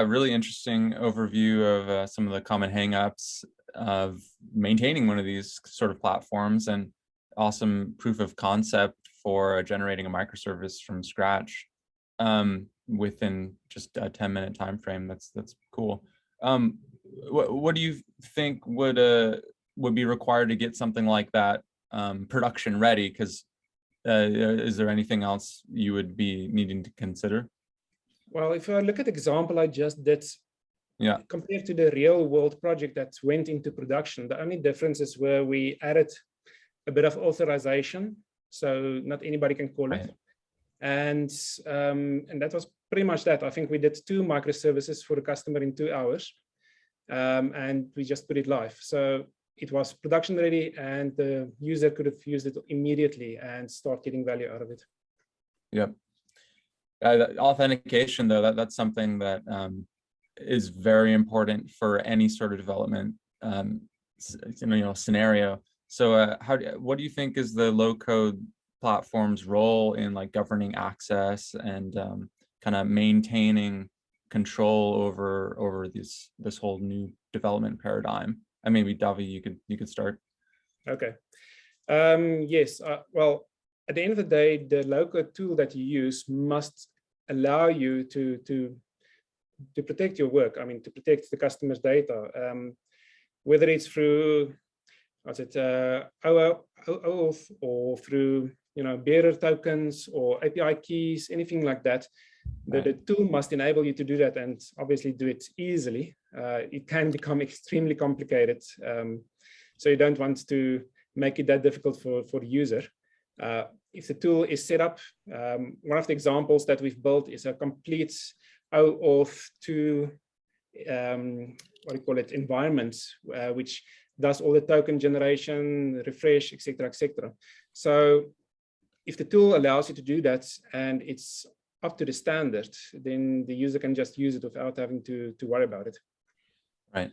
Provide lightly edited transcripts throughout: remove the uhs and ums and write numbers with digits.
a really interesting overview of some of the common hangups of maintaining one of these sort of platforms, and awesome proof of concept for generating a microservice from scratch within just a 10-minute time frame. That's cool. What do you think would be required to get something like that production ready? Because is there anything else you would be needing to consider? Well, if I look at the example I just did, yeah, compared to the real world project that went into production, the only difference is where we added a bit of authorization, so not anybody can call it. And that was pretty much that. I think we did 2 microservices for the customer in 2 hours, and we just put it live. So it was production ready, and the user could have used it immediately and start getting value out of it. Yep. Authentication, though, that's something that is very important for any sort of development scenario. So what do you think is the low-code platform's role in like governing access and kind of maintaining control over this whole new development paradigm? And maybe Dawie, you could start. Okay. Yes. Well, at the end of the day, the low-code tool that you use must allow you to protect your work. I mean, to protect the customer's data, whether it's through OAuth or through bearer tokens or API keys, anything like that. The tool must enable you to do that, and obviously do it easily. It can become extremely complicated, so you don't want to make it that difficult for the user. If the tool is set up, one of the examples that we've built is a complete OAuth 2 environment, which does all the token generation, refresh, etc., etc. So if the tool allows you to do that and it's up to the standard, then the user can just use it without having to worry about it. Right.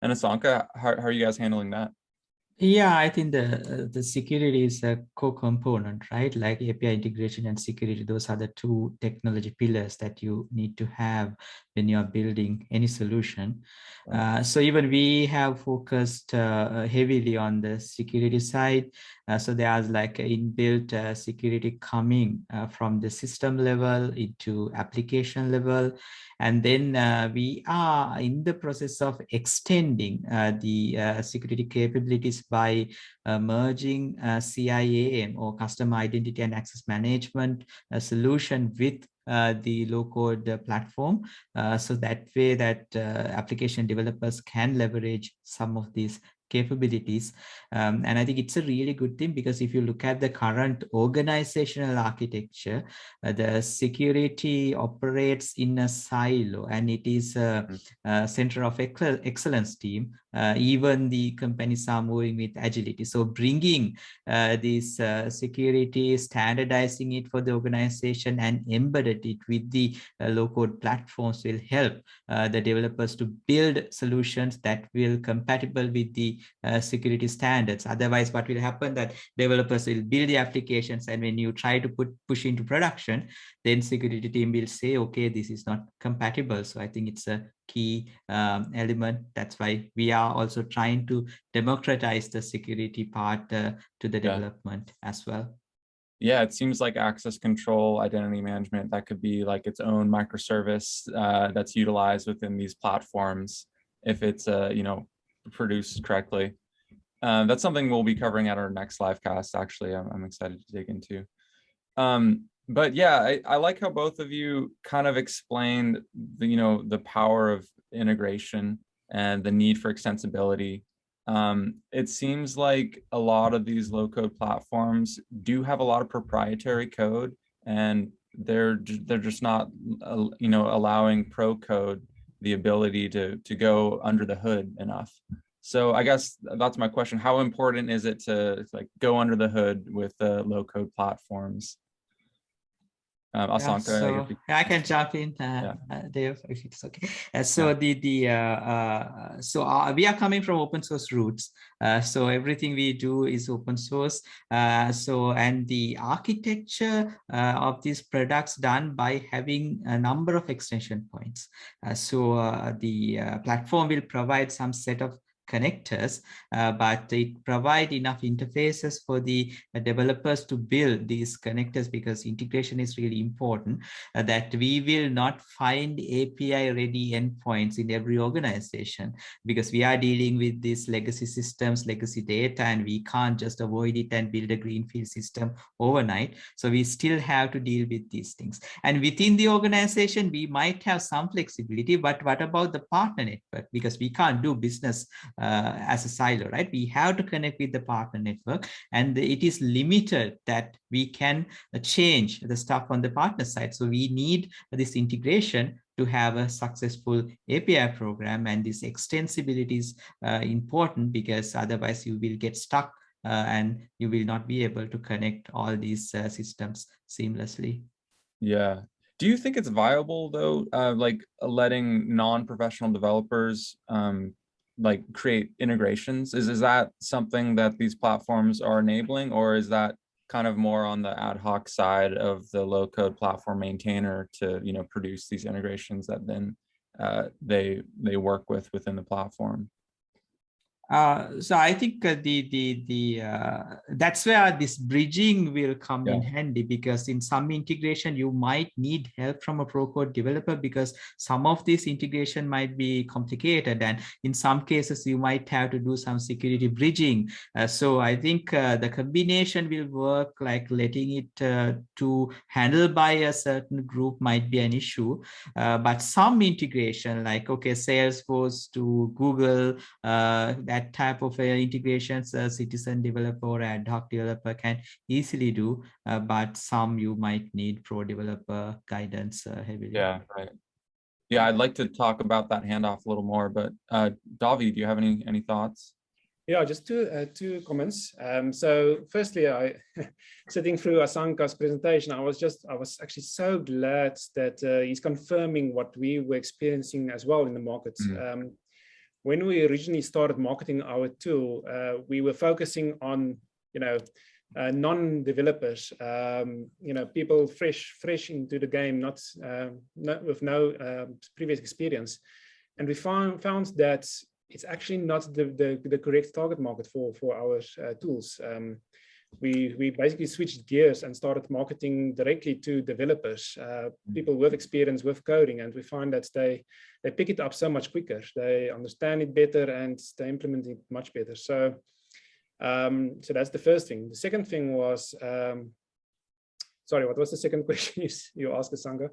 And Asanka, how are you guys handling that? Yeah, I think the security is a core component, right? Like API integration and security, those are the 2 technology pillars that you need to have when you're building any solution. So even we have focused heavily on the security side. So there's like inbuilt security coming from the system level into application level. And then we are in the process of extending the security capabilities by merging CIAM, or Customer Identity and Access Management solution with the low-code platform, so that way that application developers can leverage some of these capabilities. And I think it's a really good thing, because if you look at the current organizational architecture, the security operates in a silo, and it is a center of excellence team. Even the companies are moving with agility. So bringing this security, standardizing it for the organization and embedded it with the low-code platforms will help the developers to build solutions that will compatible with the security standards. Otherwise, what will happen that developers will build the applications, and when you try to push into production, then security team will say, okay, this is not compatible. So I think it's a key element. That's why we are also trying to democratize the security part to the development as well. Yeah, it seems like access control, identity management, that could be like its own microservice that's utilized within these platforms if it's produced correctly. That's something we'll be covering at our next live cast. Actually, I'm excited to dig into. But yeah, I like how both of you kind of explained the power of integration and the need for extensibility. It seems like a lot of these low-code platforms do have a lot of proprietary code, and they're just not allowing pro code the ability to go under the hood enough. So I guess that's my question. How important is it to like go under the hood with the low-code platforms? Asanka, So I can jump in, yeah. Dave, if it's okay. So we are coming from open source roots. So everything we do is open source. And the architecture of these products done by having a number of extension points. The platform will provide some set of connectors, but it provide enough interfaces for the developers to build these connectors, because integration is really important, that we will not find API ready endpoints in every organization, because we are dealing with these legacy systems, legacy data, and we can't just avoid it and build a greenfield system overnight. So we still have to deal with these things. And within the organization, we might have some flexibility, but what about the partner network? Because we can't do business as a silo, right? We have to connect with the partner network, and it is limited that we can change the stuff on the partner side. So we need this integration to have a successful API program, and this extensibility is important, because otherwise you will get stuck and you will not be able to connect all these systems seamlessly. Yeah. Do you think it's viable though, like letting non-professional developers like create integrations? Is that something that these platforms are enabling, or is that kind of more on the ad hoc side of the low code platform maintainer to, you know, produce these integrations that then they work with within the platform? So I think that's where this bridging will come in handy, because in some integration you might need help from a pro code developer, because some of this integration might be complicated, and in some cases you might have to do some security bridging. So I think the combination will work, like letting it to handle by a certain group might be an issue, but some integration, like Salesforce to Google, that type of integrations a citizen developer or ad hoc developer can easily do, but some you might need pro developer guidance heavily. Yeah, right. Yeah, I'd like to talk about that handoff a little more, but Dawie, do you have any thoughts? Yeah, just two comments. So firstly, sitting through Asanka's presentation, I was actually so glad that he's confirming what we were experiencing as well in the market. When we originally started marketing our tool, we were focusing on, non-developers, people fresh into the game, not with no previous experience, and we found that it's actually not the correct target market for our tools. We basically switched gears and started marketing directly to developers, people with experience with coding, and we find that they pick it up so much quicker, they understand it better, and they implement it much better. So that's the first thing. The second thing was, sorry, what was the second question you asked, Asanka?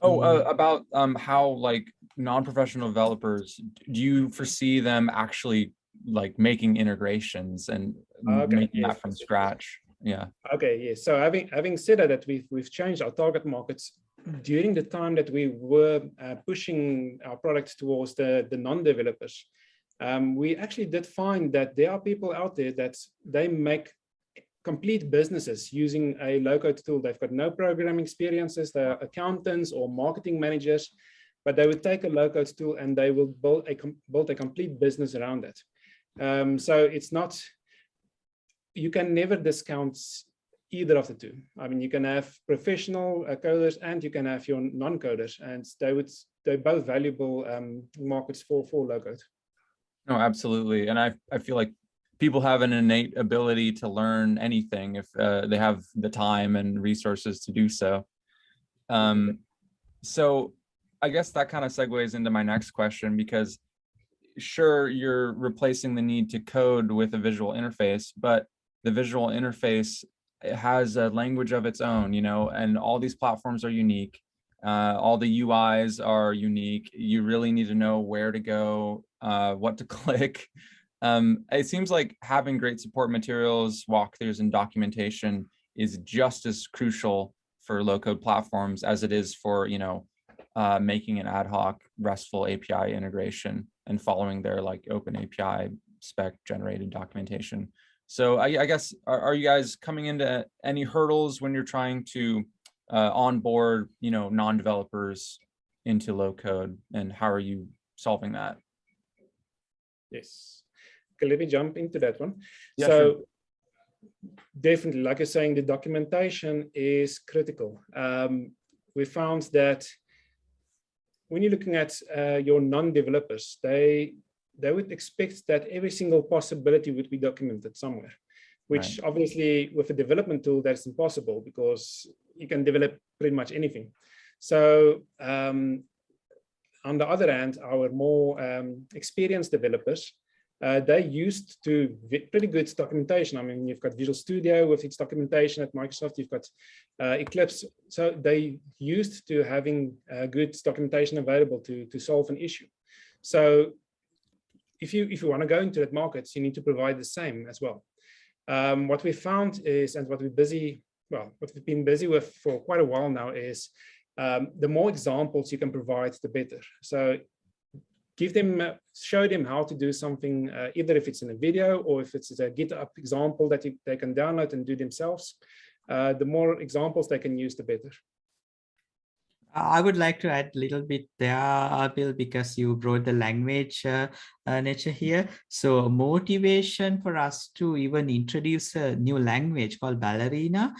About how, like, non-professional developers, do you foresee them actually like making integrations and making that from scratch? Yeah. Okay. Yes. So having said that, we've changed our target markets during the time that we were pushing our products towards the non-developers. We actually did find that there are people out there that they make complete businesses using a low-code tool. They've got no programming experiences. They're accountants or marketing managers, but they would take a low-code tool and they will build a complete business around it. So it's not, you can never discount either of the two. I mean, you can have professional coders and you can have your non-coders, and they're both valuable markets for low-code. No, absolutely. And I feel like people have an innate ability to learn anything if they have the time and resources to do so. So I guess that kind of segues into my next question, because sure, you're replacing the need to code with a visual interface, but the visual interface has a language of its own, and all these platforms are unique. All the UIs are unique. You really need to know where to go, what to click. It seems like having great support materials, walkthroughs, and documentation is just as crucial for low-code platforms as it is for, making an ad hoc RESTful API integration and following their like open API spec generated documentation. So I guess, are you guys coming into any hurdles when you're trying to onboard, non-developers into low code, and how are you solving that? Yes. Okay, let me jump into that one. Yeah, so sure. definitely, like you're saying, the documentation is critical. We found that when you're looking at your non-developers, they would expect that every single possibility would be documented somewhere, which obviously with a development tool, that's impossible because you can develop pretty much anything. So on the other hand, our more experienced developers, they used to pretty good documentation. I mean, you've got Visual Studio with its documentation at Microsoft, you've got Eclipse. So they used to having good documentation available to solve an issue. So if you want to go into that market, you need to provide the same as well. What we found is, and what we've been busy with for quite a while now is, the more examples you can provide, the better. So show them how to do something, either if it's in a video or if it's a GitHub example that they can download and do themselves. The more examples they can use, the better. I would like to add a little bit there, Bill, because you brought the language nature here. So motivation for us to even introduce a new language called Ballerina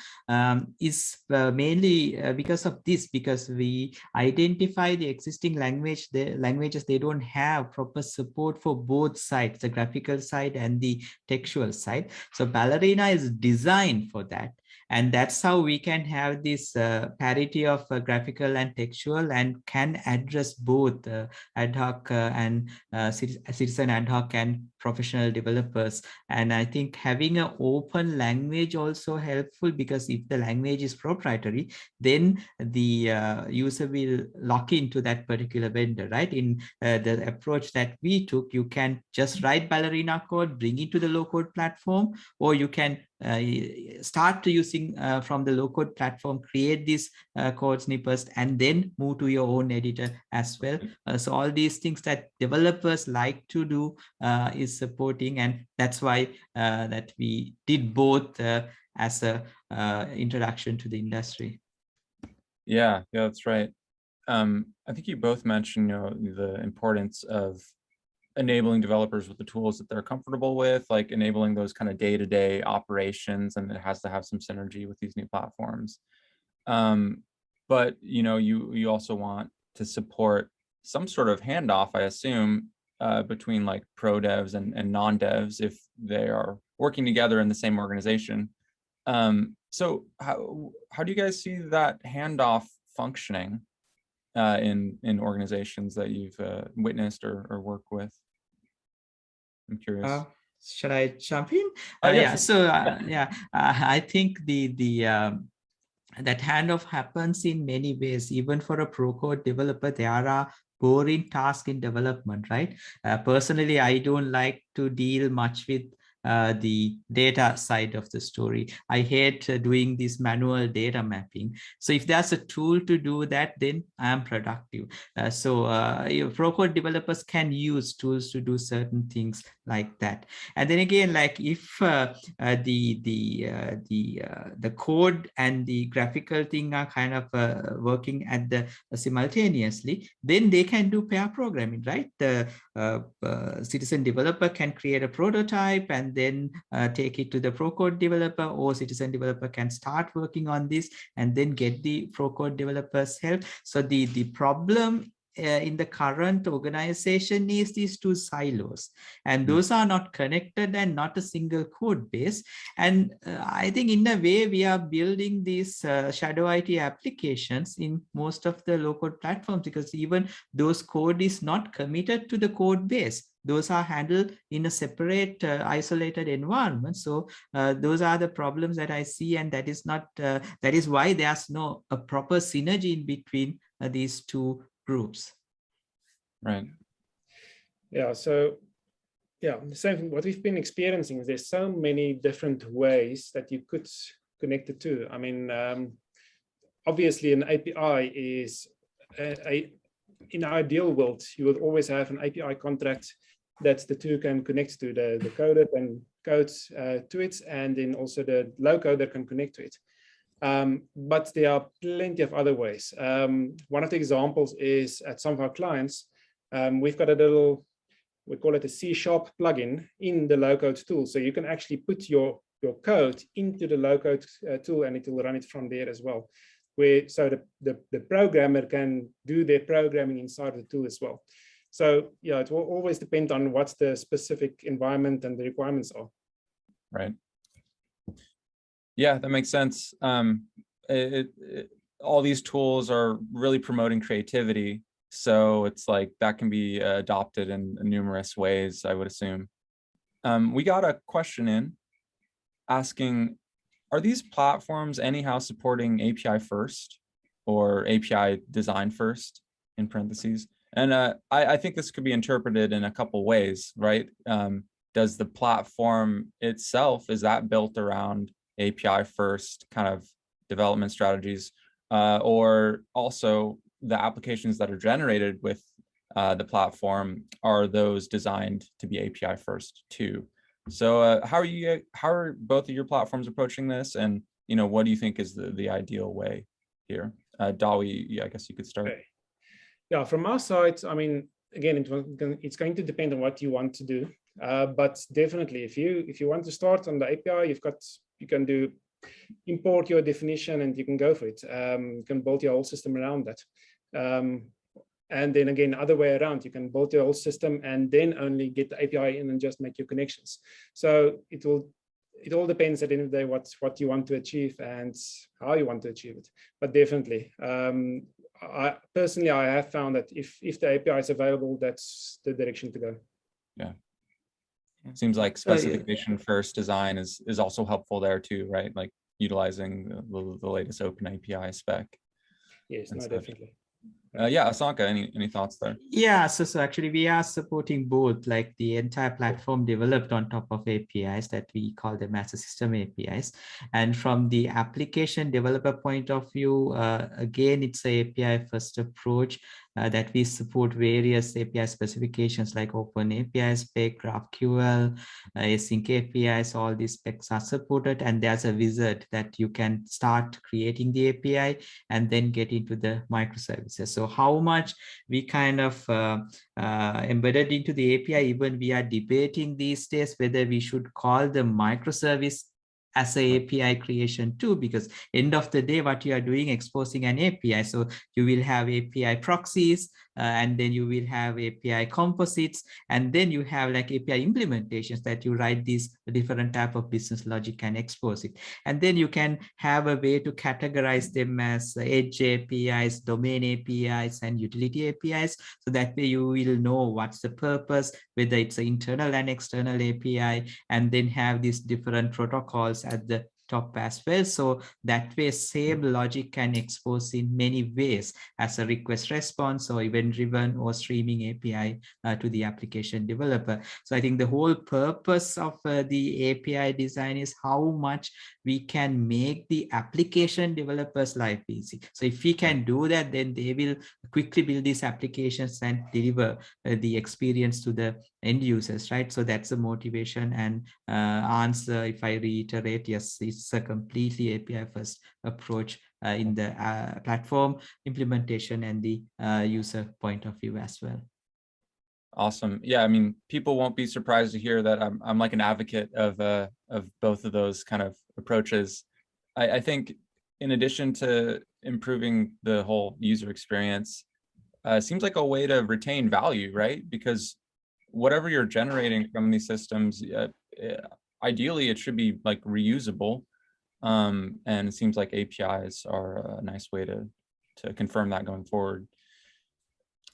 is mainly because of this, because we identify the existing languages, they don't have proper support for both sides, the graphical side and the textual side. So Ballerina is designed for that. And that's how we can have this parity of graphical and textual, and can address both ad hoc and citizen ad hoc and professional developers. And I think having an open language also helpful, because if the language is proprietary, then the user will lock into that particular vendor, right? In the approach that we took, you can just write Ballerina code, bring it to the low-code platform, or you can start using from the low-code platform, create these code snippets, and then move to your own editor as well. So all these things that developers like to do is supporting, and that's why that we did both as a introduction to the industry. Yeah, that's right. I think you both mentioned, the importance of enabling developers with the tools that they're comfortable with, like enabling those kind of day-to-day operations, and it has to have some synergy with these new platforms. But you also want to support some sort of handoff, I assume, between like pro devs and non-devs if they are working together in the same organization. So how do you guys see that handoff functioning in organizations that you've witnessed or worked with? I'm curious. Should I jump in? Yeah. So I think that handoff happens in many ways. Even for a pro code developer, there are boring tasks in development, right? Personally, I don't like to deal much with the data side of the story. I hate doing this manual data mapping. So if there's a tool to do that, then I am productive. So pro code developers can use tools to do certain things like that. And then again, like if the code and the graphical thing are kind of working at the simultaneously, then they can do pair programming, right? The citizen developer can create a prototype and then take it to the pro code developer, or citizen developer can start working on this and then get the pro code developers help. So the problem in the current organization is these two silos, and those are not connected and not a single code base. And I think in a way we are building these shadow IT applications in most of the low-code platforms, because even those code is not committed to the code base. Those are handled in a separate isolated environment. So those are the problems that I see, and that is not that is why there's no a proper synergy in between these two groups. Right. Yeah. So yeah, the same thing. What we've been experiencing is there's so many different ways that you could connect it to. I mean, obviously an API is in an ideal world, you would always have an API contract that the two can connect to. The coder can code to it, and then also the low coder can connect to it. But there are plenty of other ways. One of the examples is at some of our clients, we've got a little, we call it a C# plugin in the low-code tool. So you can actually put your code into the low-code tool, and it will run it from there as well. So the programmer can do their programming inside the tool as well. So yeah, it will always depend on what the specific environment and the requirements are. Right. Yeah, that makes sense. All these tools are really promoting creativity. So it's like that can be adopted in numerous ways, I would assume. We got a question in asking, are these platforms anyhow supporting API first or API design first in parentheses? And I think this could be interpreted in a couple ways, right? Does the platform itself, is that built around API first kind of development strategies, or also the applications that are generated with the platform, are those designed to be API first too? So how are both of your platforms approaching this, and what do you think is the ideal way here? Dawie, yeah, I guess you could start. Okay. Yeah, from our side, I mean, again, it's going to depend on what you want to do, but definitely, if you want to start on the API, you can do import your definition and you can go for it. You can build your whole system around that. And then again, other way around, you can build your whole system and then only get the API in and just make your connections. So it all depends at the end of the day what you want to achieve and how you want to achieve it. But definitely, I have found that if the API is available, that's the direction to go. Yeah. It seems like specification first design is also helpful there too, right? Like utilizing the latest open API spec. Yes, no, definitely. Yeah, Asanka, any thoughts there? Yeah, so actually we are supporting both, like the entire platform developed on top of APIs that we call them as a system APIs. And from the application developer point of view, again, it's a API first approach that we support various API specifications like Open API spec, GraphQL, async APIs, all these specs are supported. And there's a wizard that you can start creating the API and then get into the microservices. So how much we kind of embedded into the API, even we are debating these days whether we should call them microservice as a API creation too, because end of the day, what you are doing, exposing an API. So you will have API proxies, and then you will have API composites, and then you have like API implementations that you write these different type of business logic and expose it. And then you can have a way to categorize them as edge APIs, domain APIs, and utility APIs. So that way you will know what's the purpose, whether it's an internal and external API, and then have these different protocols at the top as well. So that way same logic can expose in many ways as a request response or event driven or streaming API to the application developer. So I think the whole purpose of the API design is how much we can make the application developers' life easy. So if we can do that, then they will quickly build these applications and deliver the experience to the end users, right? So that's the motivation and answer. If I reiterate, yes, it's a completely API first approach in the platform implementation and the user point of view as well. Awesome. Yeah, I mean, people won't be surprised to hear that I'm like an advocate of both of those kind of approaches. I think in addition to improving the whole user experience, it seems like a way to retain value, right? Because whatever you're generating from these systems, ideally it should be like reusable. And it seems like APIs are a nice way to confirm that going forward.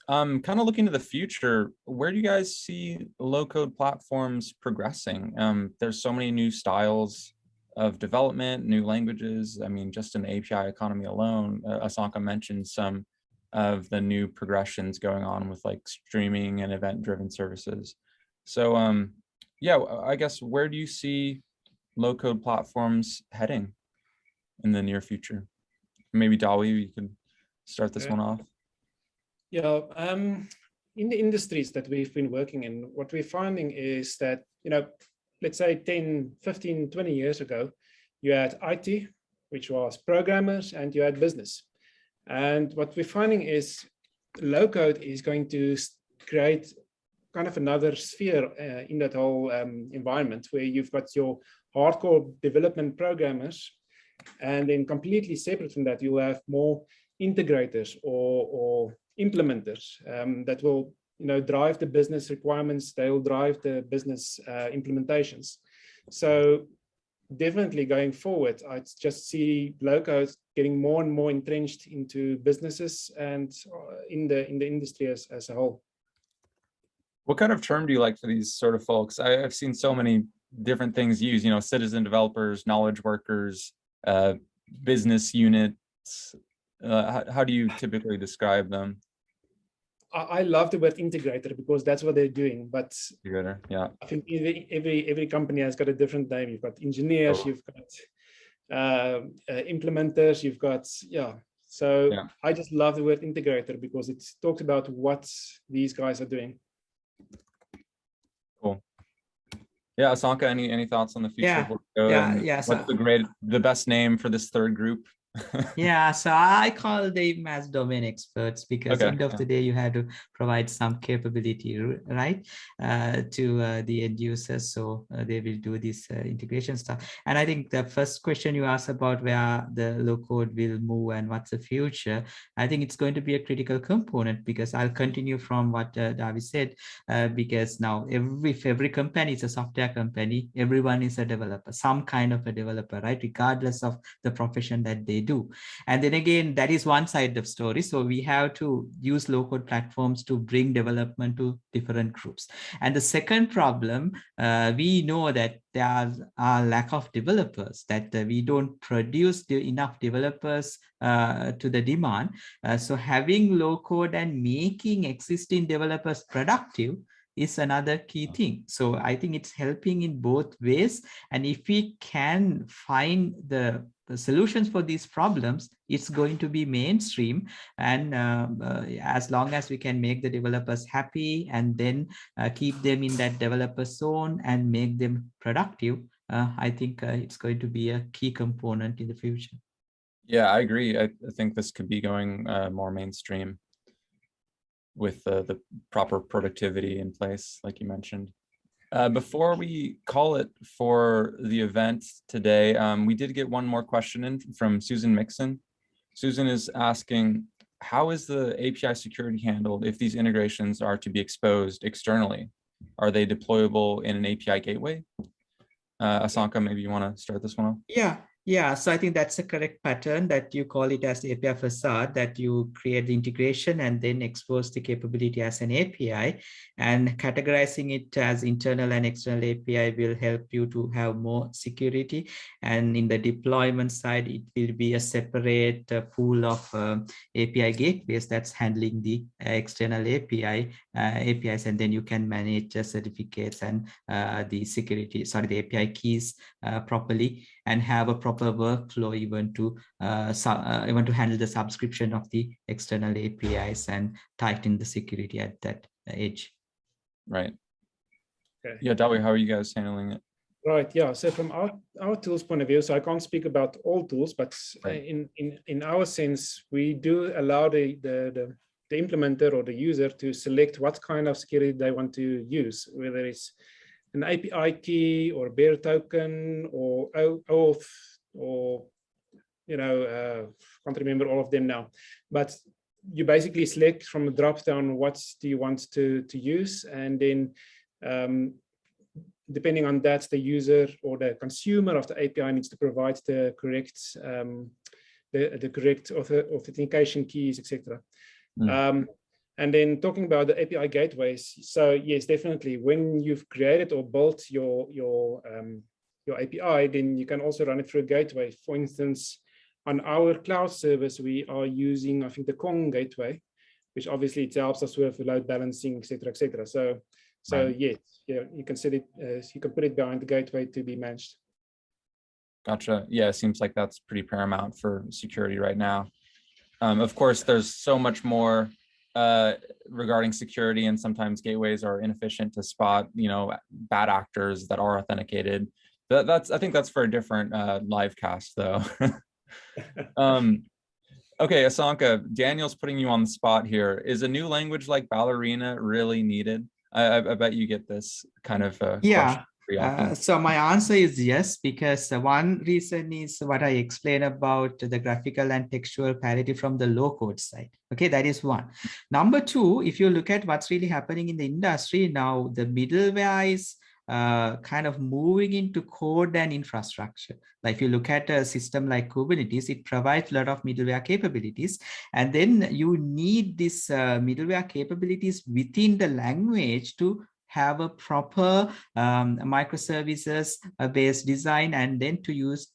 Kind of looking to the future, where do you guys see low-code platforms progressing? There's so many new styles of development, new languages. I mean, just in the API economy alone, Asanka mentioned some of the new progressions going on with like streaming and event-driven services. So yeah, I guess where do you see low-code platforms heading in the near future? Maybe Dawie, you can start this one off. Yeah, in the industries that we've been working in, what we're finding is that, let's say 10, 15, 20 years ago, you had IT, which was programmers, and you had business. And what we're finding is low code is going to create kind of another sphere in that whole environment, where you've got your hardcore development programmers, and then completely separate from that, you'll have more integrators or implementers that will drive the business requirements. They will drive the business implementations. So definitely going forward, I just see low code getting more and more entrenched into businesses and in the industry as a whole. What kind of term do you like for these sort of folks? I've seen so many different things used, citizen developers, knowledge workers, business units. How do you typically describe them? I love the word integrator because that's what they're doing. But Integrator, yeah. I think every company has got a different name. You've got engineers, you've got implementers, you've got, So yeah. I just love the word integrator because it talks about what these guys are doing. Cool. Yeah, Asanka, any thoughts on the future? What's the best name for this third group? Yeah, so I call them as domain experts because end of the day, you have to provide some capability, right, to the end users. So they will do this integration stuff. And I think the first question you asked about where the low code will move and what's the future, I think it's going to be a critical component, because I'll continue from what Dawie said, because now every company is a software company. Everyone is a developer, some kind of a developer, right, regardless of the profession that they do. And then again, that is one side of the story. So we have to use low-code platforms to bring development to different groups. And the second problem, we know that there are lack of developers, that we don't produce enough developers to the demand. So having low-code and making existing developers productive is another key thing. So I think it's helping in both ways. And if we can find the solutions for these problems, it's going to be mainstream. And as long as we can make the developers happy and then keep them in that developer zone and make them productive, I think it's going to be a key component in the future. Yeah, I agree. I think this could be going more mainstream with the proper productivity in place, like you mentioned. Before we call it for the event today, we did get one more question in from Susan Mixon. Susan is asking, how is the API security handled if these integrations are to be exposed externally? Are they deployable in an API gateway? Asanka, maybe you want to start this one off? Yeah, so I think that's a correct pattern, that you call it as the API facade, that you create the integration and then expose the capability as an API, and categorizing it as internal and external API will help you to have more security. And in the deployment side, it will be a separate pool of API gateways that's handling the external APIs, and then you can manage certificates and the API keys properly, and have a proper workflow even to handle the subscription of the external APIs and tighten the security at that edge. Right. Okay. Yeah, Dawie, how are you guys handling it? Right. Yeah. So from our tools point of view, so I can't speak about all tools, but in our sense, we do allow the implementer or the user to select what kind of security they want to use, whether it's an API key or bearer token or OAuth, or can't remember all of them now, but you basically select from a drop down what do you want to use, and then depending on that, the user or the consumer of the API needs to provide the correct authentication keys, etc. And then talking about the API gateways, so yes, definitely, when you've created or built your API, then you can also run it through a gateway. For instance, on our cloud service, we are using, I think, the Kong gateway, which obviously it helps us with load balancing, etc., etc. So yes, you can set it, you can put it behind the gateway to be managed. Gotcha. Yeah, it seems like that's pretty paramount for security right now. Of course, there's so much more regarding security, and sometimes gateways are inefficient to spot, bad actors that are authenticated. I think that's for a different live cast though. Okay, Asanka, Daniel's putting you on the spot here. Is a new language like Ballerina really needed? I bet you get this kind of question pretty often. So my answer is yes, because one reason is what I explained about the graphical and textual parity from the low code side. Okay, that is one. Number two, if you look at what's really happening in the industry now, the middleware is kind of moving into code and infrastructure. Like if you look at a system like Kubernetes, it provides a lot of middleware capabilities, and then you need this middleware capabilities within the language to have a proper microservices based design, and then to use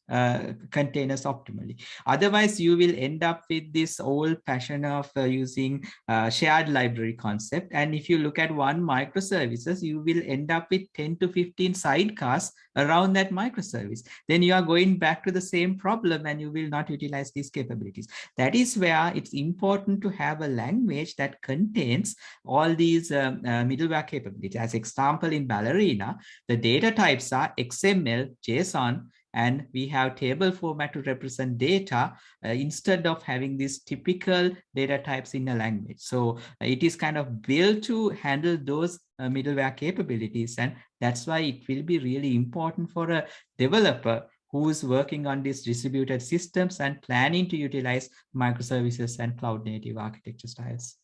containers optimally. Otherwise, you will end up with this old passion of using shared library concept. And if you look at one microservices, you will end up with 10 to 15 sidecars around that microservice. Then you are going back to the same problem and you will not utilize these capabilities. That is where it's important to have a language that contains all these middleware capabilities. As example, in Ballerina, the data types are XML, JSON, and we have table format to represent data instead of having these typical data types in a language. So it is kind of built to handle those middleware capabilities. And that's why it will be really important for a developer who is working on these distributed systems and planning to utilize microservices and cloud native architecture styles.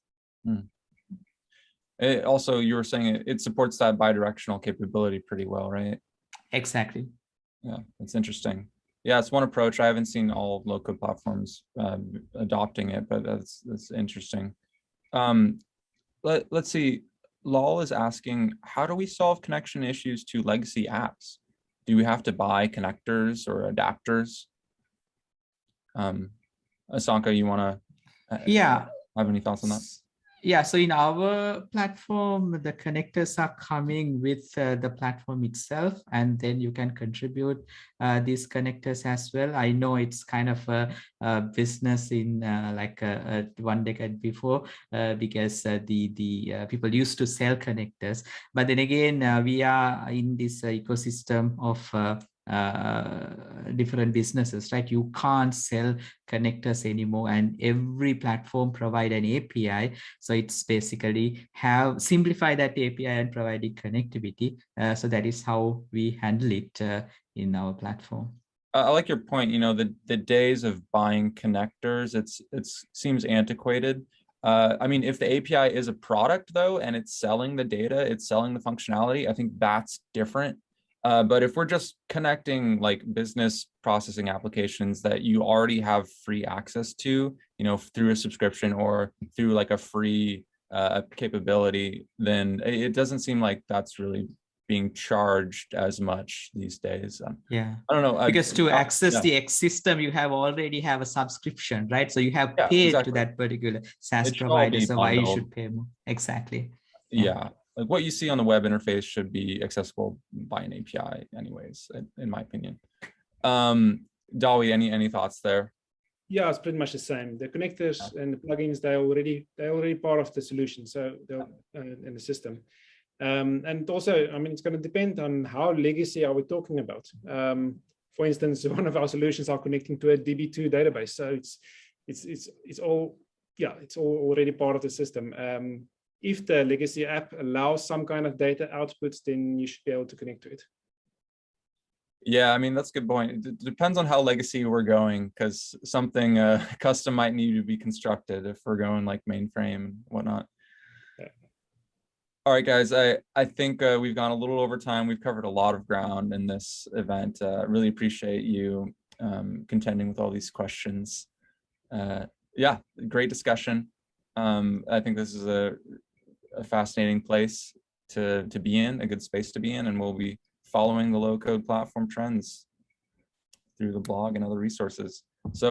It also, you were saying it supports that bidirectional capability pretty well, right? Exactly. Yeah, that's interesting. Yeah, it's one approach. I haven't seen all low-code platforms adopting it, but that's interesting. Let's see. Lol is asking, how do we solve connection issues to legacy apps? Do we have to buy connectors or adapters? Asanka, you want to have any thoughts on that? Yeah, so in our platform, the connectors are coming with the platform itself, and then you can contribute these connectors as well. I know it's kind of a business in like one decade before, because the people used to sell connectors. But then again, we are in this ecosystem of different businesses, right? You can't sell connectors anymore, and every platform provide an API. So it's basically have simplified that API and providing connectivity. So that is how we handle it in our platform. I like your point. The days of buying connectors, it seems antiquated. I mean, if the API is a product though, and it's selling the data, it's selling the functionality, I think that's different. But if we're just connecting like business processing applications that you already have free access to, through a subscription or through like a free capability, then it doesn't seem like that's really being charged as much these days. Yeah, I don't know. Because to access the X system, you already have a subscription, right? So you have paid to that particular SaaS provider. So why you should pay more? Exactly. Yeah. Like what you see on the web interface should be accessible by an API anyways, in my opinion. Dawie, any thoughts there? Yeah, it's pretty much the same. The connectors and the plugins, they're already part of the solution, so they're in the system. And also, I mean, it's going to depend on how legacy are we talking about. For instance, one of our solutions are connecting to a DB2 database, so it's all already part of the system. If the legacy app allows some kind of data outputs, then you should be able to connect to it. Yeah, I mean, that's a good point. It depends on how legacy we're going, because something custom might need to be constructed if we're going like mainframe and whatnot. Yeah. All right, guys, I think we've gone a little over time. We've covered a lot of ground in this event. Really appreciate you contending with all these questions. Yeah, great discussion. I think this is a fascinating place to be in, a good space to be in, and we'll be following the low-code platform trends through the blog and other resources. So